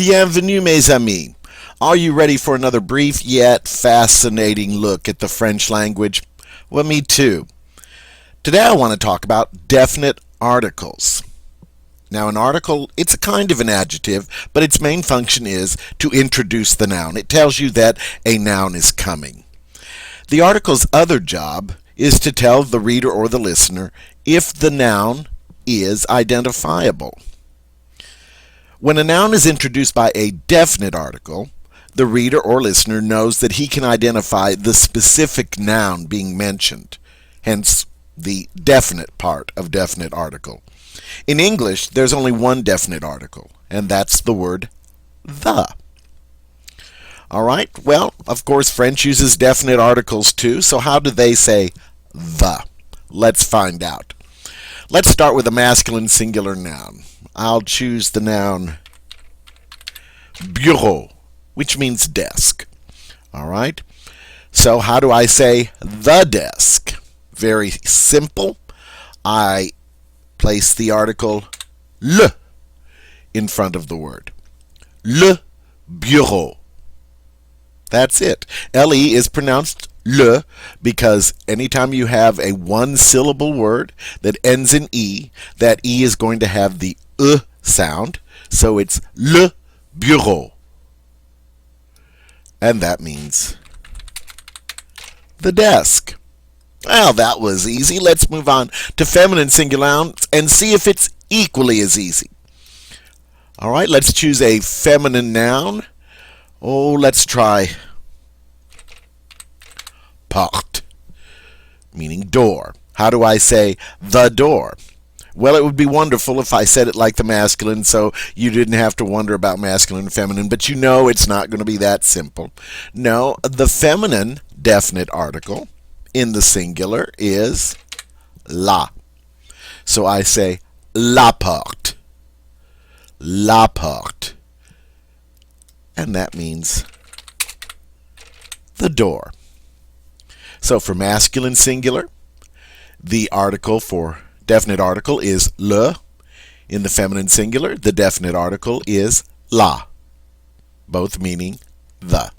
Bienvenue, mes amis. Are you ready for another brief yet fascinating look at the French language? Well, me too. Today I want to talk about definite articles. Now, an article, it's a kind of an adjective, but its main function is to introduce the noun. It tells you that a noun is coming. The article's other job is to tell the reader or the listener if the noun is identifiable. When a noun is introduced by a definite article, the reader or listener knows that he can identify the specific noun being mentioned, hence the definite part of definite article. In English, there's only one definite article, and that's the word the. All right, well, of course, French uses definite articles too, so how do they say the? Let's find out. Let's start with a masculine singular noun. I'll choose the noun bureau, which means desk. All right, so how do I say the desk? Very simple. I place the article le in front of the word. Le bureau. That's it. Le is pronounced le because anytime you have a one-syllable word that ends in e, that e is going to have the sound, so it's le bureau. And that means the desk. Well, that was easy. Let's move on to feminine singular nouns and see if it's equally as easy. All right, let's choose a feminine noun. Oh, let's try porte, meaning door. How do I say the door? Well, it would be wonderful if I said it like the masculine, so you didn't have to wonder about masculine and feminine, but you know it's not going to be that simple. No, the feminine definite article in the singular is la. So I say la porte. La porte. And that means the door. So for masculine singular, the article for definite article is le. In the feminine singular, the definite article is la, both meaning the.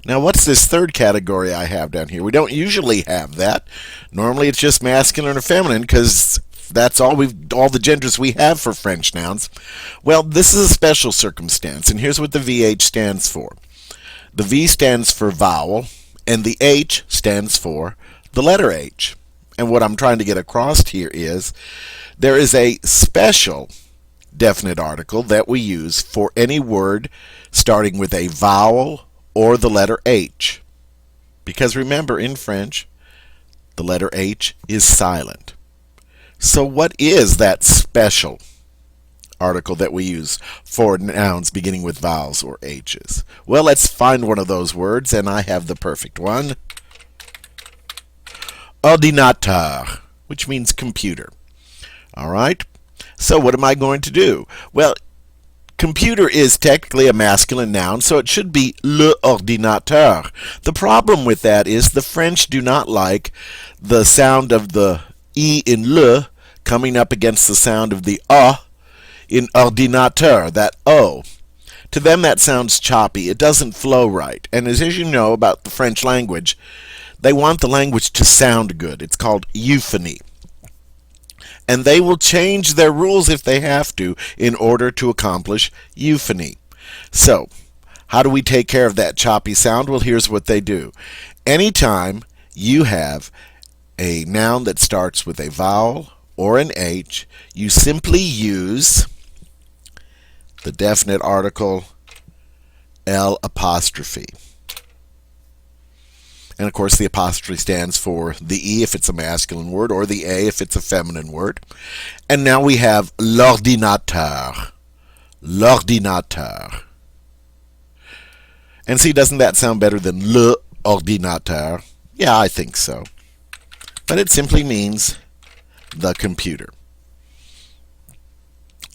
Now, what's this third category I have down here? We don't usually have that. Normally, it's just masculine or feminine because that's all the genders we have for French nouns. Well, this is a special circumstance, and here's what the VH stands for. The V stands for vowel, and the H stands for the letter H. And what I'm trying to get across here is there is a special definite article that we use for any word starting with a vowel or the letter H. Because remember, in French, the letter H is silent. So what is that special article that we use for nouns beginning with vowels or H's? Well, let's find one of those words, and I have the perfect one. Ordinateur, which means computer. All right? So what am I going to do? Well, computer is technically a masculine noun, so it should be le ordinateur. The problem with that is the French do not like the sound of the E in le coming up against the sound of the in ordinateur, that O. To them that sounds choppy. It doesn't flow right. And as you know about the French language, they want the language to sound good. It's called euphony. And they will change their rules if they have to in order to accomplish euphony. So, how do we take care of that choppy sound? Well, here's what they do. Anytime you have a noun that starts with a vowel or an H, you simply use the definite article L apostrophe. And of course, the apostrophe stands for the E if it's a masculine word, or the A if it's a feminine word. And now we have l'ordinateur. L'ordinateur. And see, doesn't that sound better than le ordinateur? Yeah, I think so. But it simply means the computer.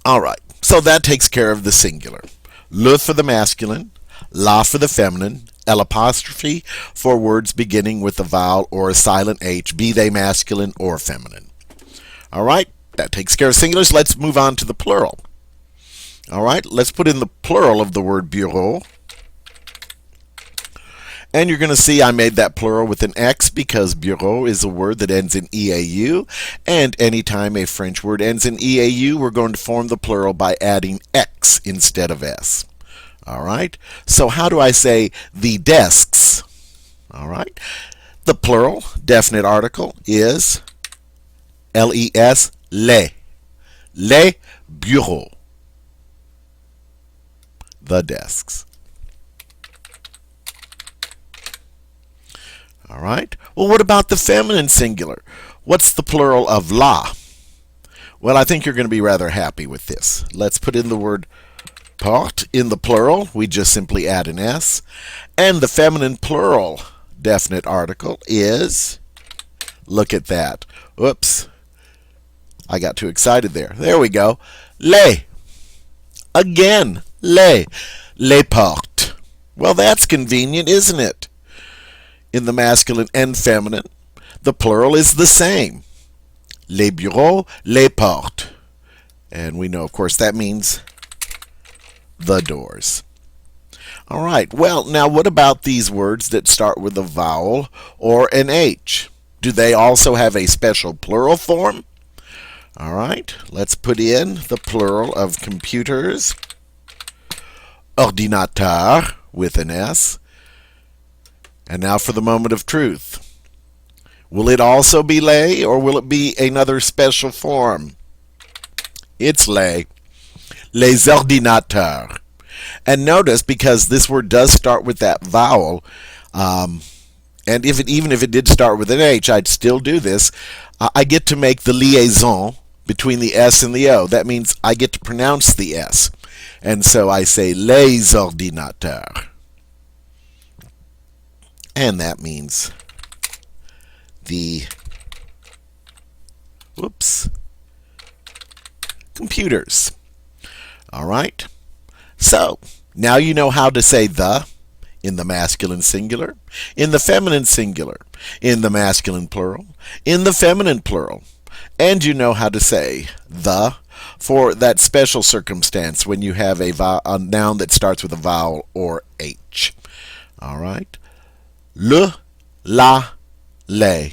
All right, so that takes care of the singular. Le for the masculine, la for the feminine, L apostrophe for words beginning with a vowel or a silent H, be they masculine or feminine. All right, that takes care of singulars. Let's move on to the plural. All right, let's put in the plural of the word bureau. And you're going to see I made that plural with an X because bureau is a word that ends in EAU. And anytime a French word ends in EAU, we're going to form the plural by adding X instead of S. All right, so how do I say the desks? All right, the plural definite article is les, les bureaux, the desks. All right. Well, what about the feminine singular? What's the plural of la? Well, I think you're going to be rather happy with this. Let's put in the word porte in the plural. We just simply add an S. And the feminine plural definite article is, look at that. Oops. I got too excited there. There we go. Les. Again, les. Les portes. Well, that's convenient, isn't it? In the masculine and feminine, the plural is the same. Les bureaux, les portes. And we know, of course, that means the doors. All right, well, now what about these words that start with a vowel or an H? Do they also have a special plural form? All right, let's put in the plural of computers. Ordinateur with an S. And now for the moment of truth. Will it also be les, or will it be another special form? It's les. Les ordinateurs. And notice, because this word does start with that vowel, and even if it did start with an H, I'd still do this. I get to make the liaison between the S and the O. That means I get to pronounce the S. And so I say les ordinateurs. And that means the computers. All right. So now you know how to say the in the masculine singular, in the feminine singular, in the masculine plural, in the feminine plural. And you know how to say the for that special circumstance when you have a noun that starts with a vowel or H. All right. Le, la, les,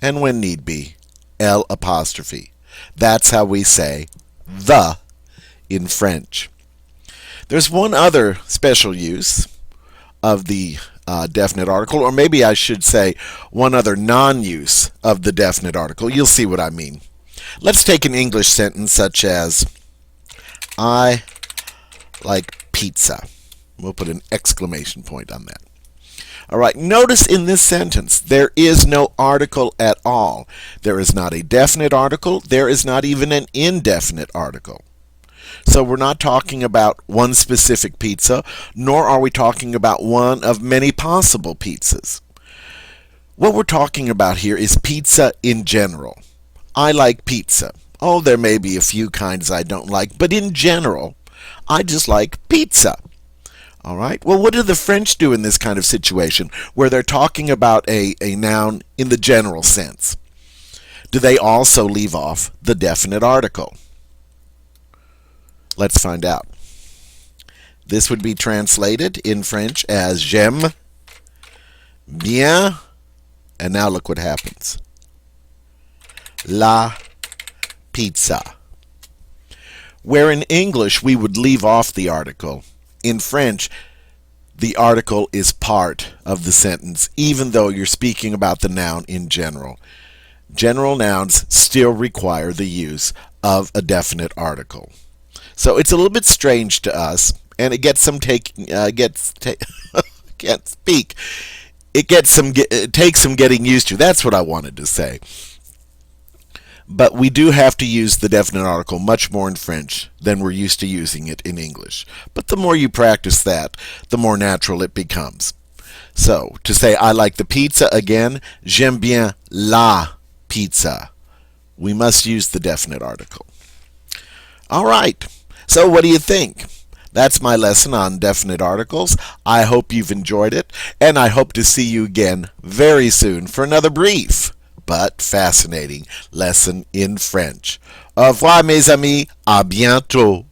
and when need be, L apostrophe. That's how we say the in French. There's one other special use of the definite article, or maybe I should say one other non-use of the definite article. You'll see what I mean. Let's take an English sentence such as, I like pizza. We'll put an exclamation point on that. All right, notice in this sentence, there is no article at all. There is not a definite article. There is not even an indefinite article. So we're not talking about one specific pizza, nor are we talking about one of many possible pizzas. What we're talking about here is pizza in general. I like pizza. Oh, there may be a few kinds I don't like, but in general, I just like pizza. All right. Well, what do the French do in this kind of situation where they're talking about a noun in the general sense? Do they also leave off the definite article? Let's find out. This would be translated in French as j'aime bien, and now look what happens. La pizza. Where in English we would leave off the article, in French, the article is part of the sentence, even though you're speaking about the noun in general. General nouns still require the use of a definite article. So it's a little bit strange to us, and it gets some can't speak. It takes some getting used to. That's what I wanted to say. But we do have to use the definite article much more in French than we're used to using it in English. But the more you practice that, the more natural it becomes. So, to say I like the pizza, again, j'aime bien la pizza. We must use the definite article. All right. So what do you think? That's my lesson on definite articles. I hope you've enjoyed it, and I hope to see you again very soon for another brief but fascinating lesson in French. Au revoir, mes amis. À bientôt.